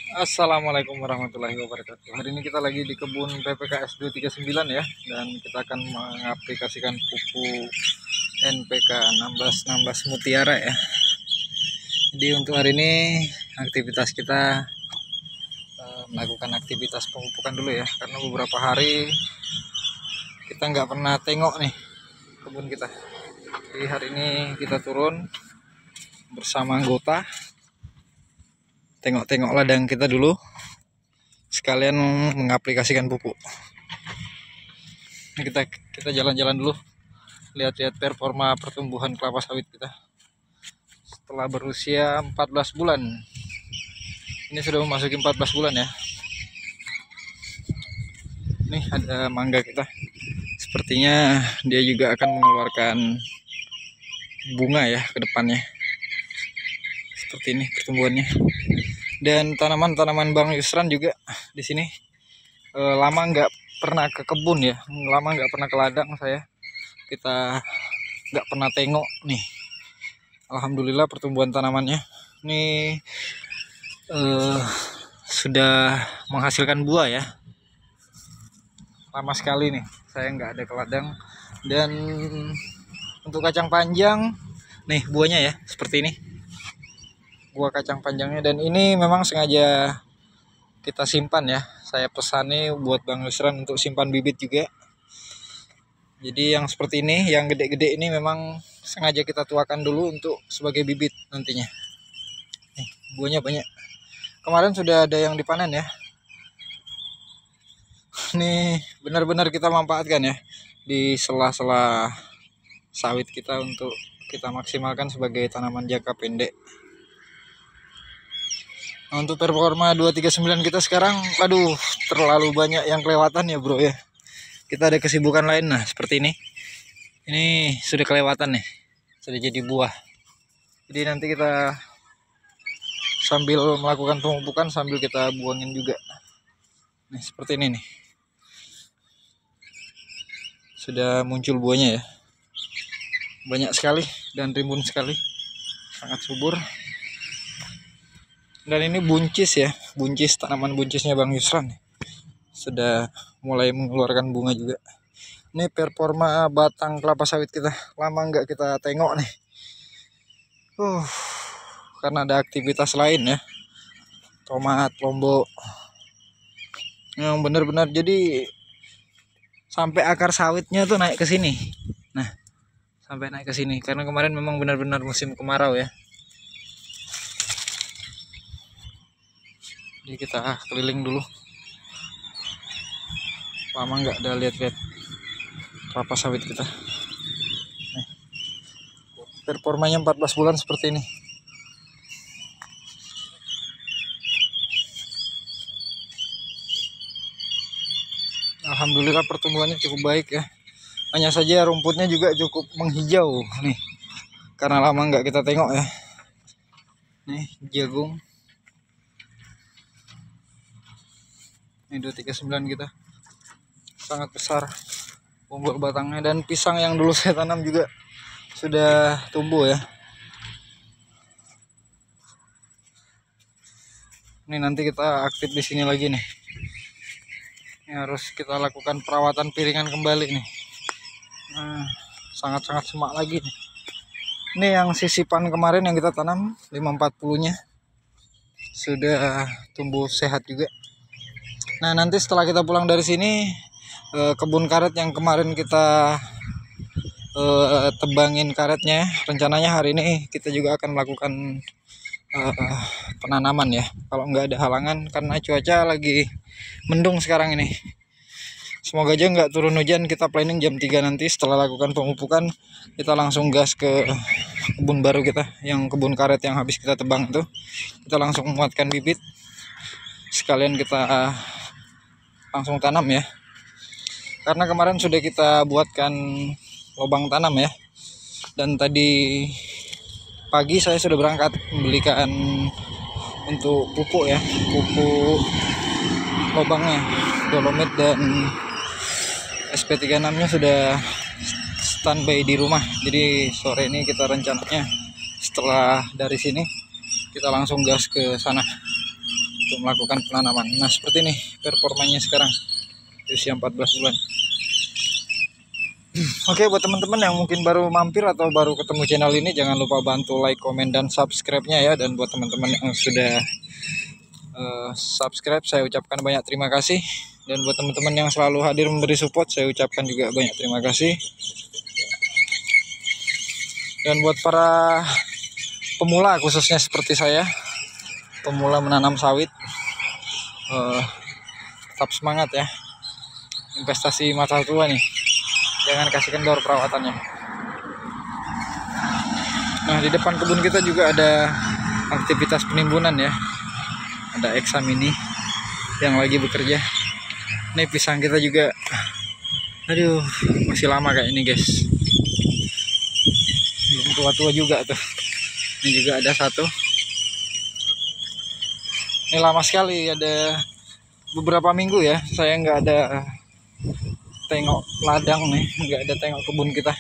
Assalamualaikum warahmatullahi wabarakatuh. Hari ini kita lagi di kebun PPKS 239 ya, dan kita akan mengaplikasikan pupuk NPK 1616 Mutiara ya. Jadi untuk hari ini aktivitas kita melakukan aktivitas pemupukan dulu ya, karena beberapa hari kita nggak pernah tengok nih kebun kita. Jadi hari ini kita turun bersama anggota, tengok-tengok ladang kita dulu, sekalian mengaplikasikan pupuk. Kita jalan-jalan dulu, lihat-lihat performa pertumbuhan kelapa sawit kita setelah berusia 14 bulan. Ini sudah memasuki 14 bulan ya. Nih ada mangga kita, sepertinya dia juga akan mengeluarkan bunga ya ke depannya. Seperti ini pertumbuhannya. Dan tanaman-tanaman Bang Yusran juga di sini lama nggak pernah ke kebun ya, lama nggak pernah ke ladang saya. Kita nggak pernah tengok nih. Alhamdulillah pertumbuhan tanamannya ini sudah menghasilkan buah ya. Lama sekali nih saya nggak ada ke ladang. Dan untuk kacang panjang nih buahnya ya seperti ini, buah kacang panjangnya. Dan ini memang sengaja kita simpan ya, saya pesan nih buat Bang Yusran untuk simpan bibit juga. Jadi yang seperti ini, yang gede-gede ini memang sengaja kita tuakan dulu untuk sebagai bibit nantinya. Nih, buahnya banyak. Kemarin sudah ada yang dipanen ya. Nih benar-benar kita manfaatkan ya di sela-sela sawit kita untuk kita maksimalkan sebagai tanaman jangka pendek. Nah, untuk performa 239 kita sekarang, aduh terlalu banyak yang kelewatan ya bro ya. Kita ada kesibukan lain. Nah seperti ini sudah kelewatan nih, sudah jadi buah. Jadi nanti kita sambil melakukan pemupukan sambil kita buangin juga. Nih seperti ini nih, sudah muncul buahnya ya, banyak sekali dan rimbun sekali, sangat subur. Dan ini buncis ya, buncis, tanaman buncisnya Bang Yusran sudah mulai mengeluarkan bunga juga. Ini performa batang kelapa sawit kita, lama nggak kita tengok nih. Karena ada aktivitas lain ya, tomat, lombok, yang benar-benar jadi sampai akar sawitnya tuh naik ke sini. Nah, sampai naik ke sini karena kemarin memang benar-benar musim kemarau ya. Jadi kita keliling dulu, lama nggak ada lihat-lihat kelapa sawit kita. Nih, performanya 14 bulan seperti ini. Alhamdulillah pertumbuhannya cukup baik ya. Hanya saja rumputnya juga cukup menghijau nih, karena lama nggak kita tengok ya. Nih jagung, ini 239 kita sangat besar bonggol batangnya. Dan pisang yang dulu saya tanam juga sudah tumbuh ya. Ini nanti kita aktif di sini lagi nih. Ini harus kita lakukan perawatan piringan kembali nih. Nah, sangat-sangat semak lagi nih. Ini yang sisipan kemarin yang kita tanam 540-nya sudah tumbuh sehat juga. Nah nanti setelah kita pulang dari sini, kebun karet yang kemarin kita tebangin karetnya, rencananya hari ini kita juga akan melakukan penanaman ya, kalau nggak ada halangan, karena cuaca lagi mendung sekarang ini. Semoga aja nggak turun hujan. Kita planning jam 3 nanti setelah lakukan pemupukan kita langsung gas ke kebun baru kita, yang kebun karet yang habis kita tebang itu. Kita langsung memuatkan bibit, sekalian kita langsung tanam ya, karena kemarin sudah kita buatkan lubang tanam ya. Dan tadi pagi saya sudah berangkat membelikan untuk pupuk ya, pupuk lubangnya, dolomit dan SP36 nya sudah standby di rumah. Jadi sore ini kita rencananya setelah dari sini kita langsung gas ke sana. untuk melakukan penanaman. Nah, seperti ini performanya sekarang di usia 14 bulan. Oke, buat teman-teman yang mungkin baru mampir atau baru ketemu channel ini, jangan lupa bantu like, komen, dan subscribe-nya ya. Dan buat teman-teman yang sudah subscribe, saya ucapkan banyak terima kasih. Dan buat teman-teman yang selalu hadir memberi support, saya ucapkan juga banyak terima kasih. Dan buat para pemula khususnya seperti saya, pemula menanam sawit, tetap semangat ya. Investasi masa tua nih, jangan kasih kendor perawatannya. Nah, di depan kebun kita juga ada aktivitas penimbunan ya. Ada Exam ini yang lagi bekerja. Ini pisang kita juga, aduh, masih lama kayak ini guys, belum tua-tua juga tuh. Ini juga ada satu. Ini lama sekali, ada beberapa minggu ya saya nggak ada tengok ladang nih, nggak ada tengok kebun kita.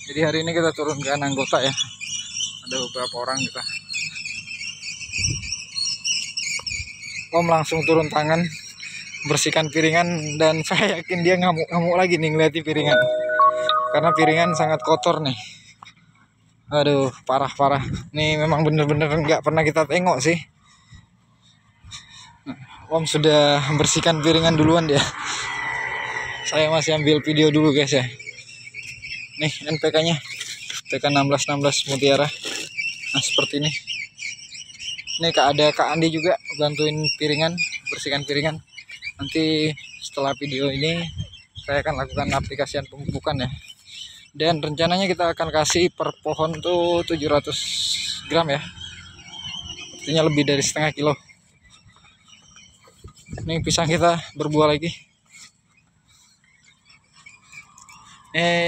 Jadi hari ini kita turunkan anggota ya, ada beberapa orang kita. Om langsung turun tangan bersihkan piringan, dan saya yakin dia ngamuk-ngamuk lagi nih ngeliatin piringan, karena piringan sangat kotor nih. Aduh, parah-parah. Ini memang bener-bener nggak pernah kita tengok sih. Om sudah membersihkan piringan duluan dia. Saya masih ambil video dulu guys ya. Nih NPK-nya, NPK 1616 Mutiara. Nah, seperti ini. Ini ada Kak Andi juga bantuin piringan, bersihkan piringan. Nanti setelah video ini saya akan lakukan aplikasian pemupukan ya. Dan rencananya kita akan kasih per pohon tuh 700 gram ya. Artinya lebih dari setengah kilo. Ini pisang kita berbuah lagi.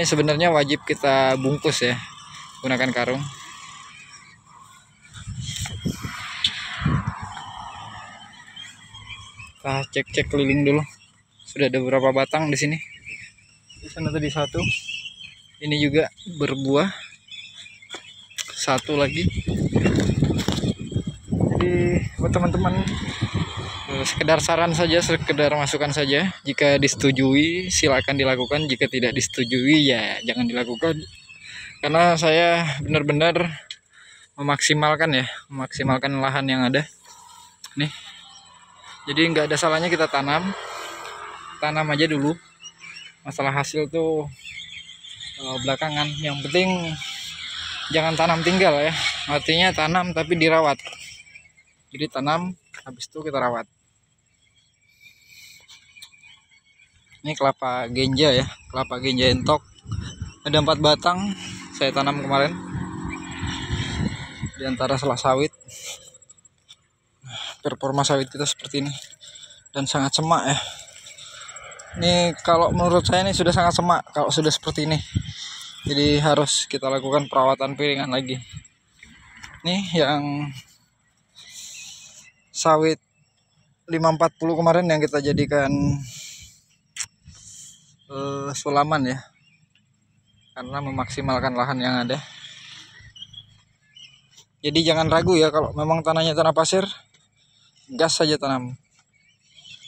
Sebenarnya wajib kita bungkus ya, gunakan karung. Kita cek-cek keliling dulu. Sudah ada beberapa batang di sini. Di sana tadi satu. Ini juga berbuah. Satu lagi. Jadi buat teman-teman, sekedar saran saja, sekedar masukan saja. Jika disetujui silakan dilakukan, jika tidak disetujui ya jangan dilakukan. Karena saya benar-benar memaksimalkan lahan yang ada. Nih. Jadi nggak ada salahnya kita tanam aja dulu. Masalah hasil tuh belakangan. Yang penting jangan tanam tinggal ya. Artinya tanam tapi dirawat. Jadi tanam, habis itu kita rawat. Ini kelapa genja ya, kelapa genja entok. Ada 4 batang, saya tanam kemarin di antara sela sawit. Performa sawit kita seperti ini, dan sangat semak ya. Ini kalau menurut saya ini sudah sangat semak kalau sudah seperti ini. Jadi harus kita lakukan perawatan piringan lagi. Nih yang sawit 540 kemarin yang kita jadikan sulaman ya, karena memaksimalkan lahan yang ada. Jadi jangan ragu ya, kalau memang tanahnya tanah pasir, gas saja tanam.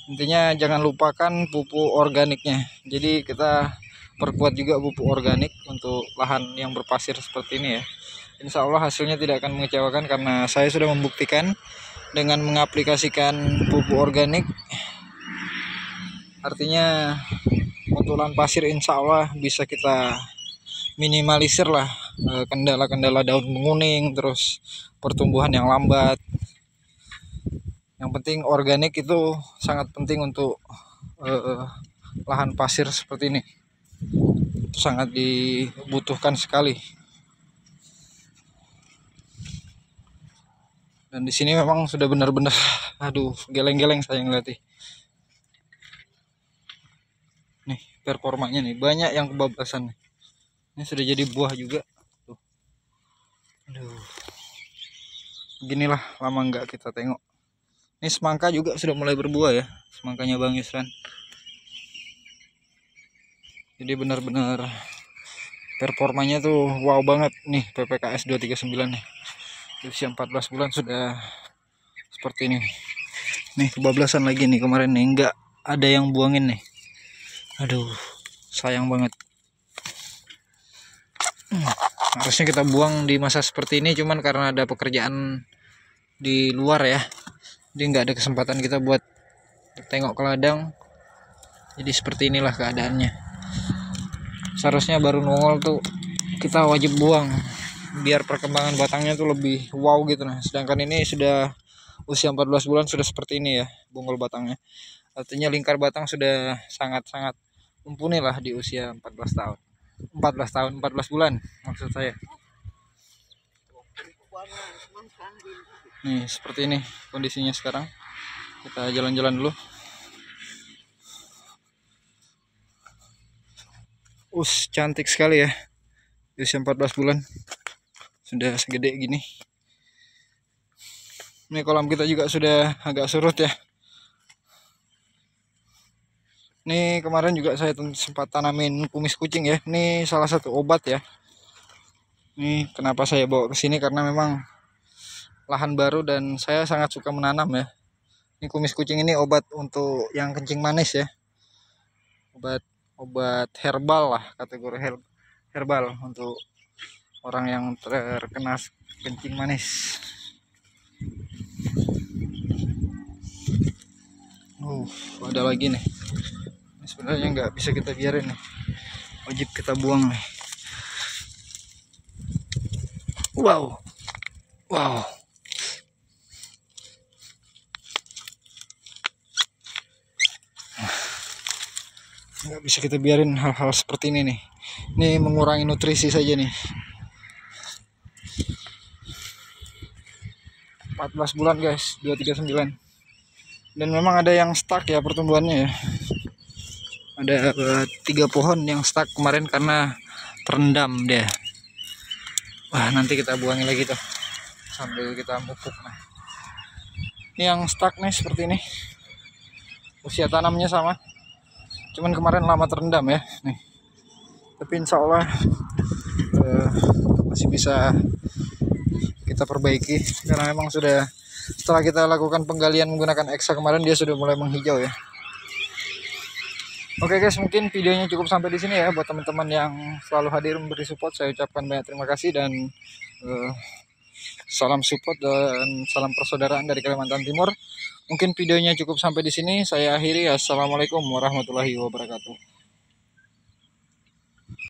Intinya jangan lupakan pupuk organiknya. Jadi kita perkuat juga pupuk organik untuk lahan yang berpasir seperti ini ya. Insya Allah hasilnya tidak akan mengecewakan, karena saya sudah membuktikan dengan mengaplikasikan pupuk organik. Artinya untuk lahan pasir insya Allah bisa kita minimalisir lah kendala-kendala daun menguning, terus pertumbuhan yang lambat. Yang penting organik itu sangat penting untuk lahan pasir seperti ini. Itu sangat dibutuhkan sekali. Dan di sini memang sudah benar-benar, aduh, geleng-geleng saya ngeliatnya. Nih performanya nih, banyak yang kebablasan. Ini sudah jadi buah juga. Tuh. Aduh. Beginilah lama nggak kita tengok. Ini semangka juga sudah mulai berbuah ya, semangkanya Bang Yusran. Jadi benar-benar performanya tuh wow banget nih PPKS 239 nih. Di usia 14 bulan sudah seperti ini. Nih kebablasan lagi nih kemarin nih, nggak ada yang buangin nih. Aduh, sayang banget. Harusnya kita buang di masa seperti ini, cuman karena ada pekerjaan di luar ya, jadi nggak ada kesempatan kita buat tengok ke ladang. Jadi seperti inilah keadaannya. Seharusnya baru nongol tuh kita wajib buang biar perkembangan batangnya tuh lebih wow gitu. Nah sedangkan ini sudah usia 14 bulan sudah seperti ini ya bonggol batangnya. Artinya lingkar batang sudah sangat-sangat mumpuni lah di usia 14 tahun. 14 bulan maksud saya. Nih seperti ini kondisinya sekarang. Kita jalan-jalan dulu. Cantik sekali ya. Di usia 14 bulan sudah segede gini. Ini kolam kita juga sudah agak surut ya. Ini kemarin juga saya sempat tanamin kumis kucing ya. Ini salah satu obat ya. Ini kenapa saya bawa ke sini karena memang lahan baru dan saya sangat suka menanam ya. Ini kumis kucing ini obat untuk yang kencing manis ya. Obat herbal lah, kategori herbal untuk orang yang terkena kencing manis. Ada lagi nih. Ini sebenarnya nggak bisa kita biarin nih. Wajib kita buang nih. Wow. Nggak bisa kita biarin hal-hal seperti ini nih. Ini mengurangi nutrisi saja nih. 14 bulan guys, 239. Dan memang ada yang stuck ya pertumbuhannya ya. Ada 3 pohon yang stuck kemarin karena terendam dia. Wah nanti kita buangin lagi tuh sambil kita pupuk. Nah ini yang stuck nih seperti ini. Usia tanamnya sama, cuman kemarin lama terendam ya nih. Tapi insya Allah masih bisa kita perbaiki karena memang sudah, setelah kita lakukan penggalian menggunakan Eksa kemarin, dia sudah mulai menghijau ya. Oke guys, mungkin videonya cukup sampai di sini ya. Buat teman-teman yang selalu hadir memberi support, saya ucapkan banyak terima kasih dan salam support dan salam persaudaraan dari Kalimantan Timur. Mungkin videonya cukup sampai di sini. Saya akhiri. Assalamualaikum warahmatullahi wabarakatuh.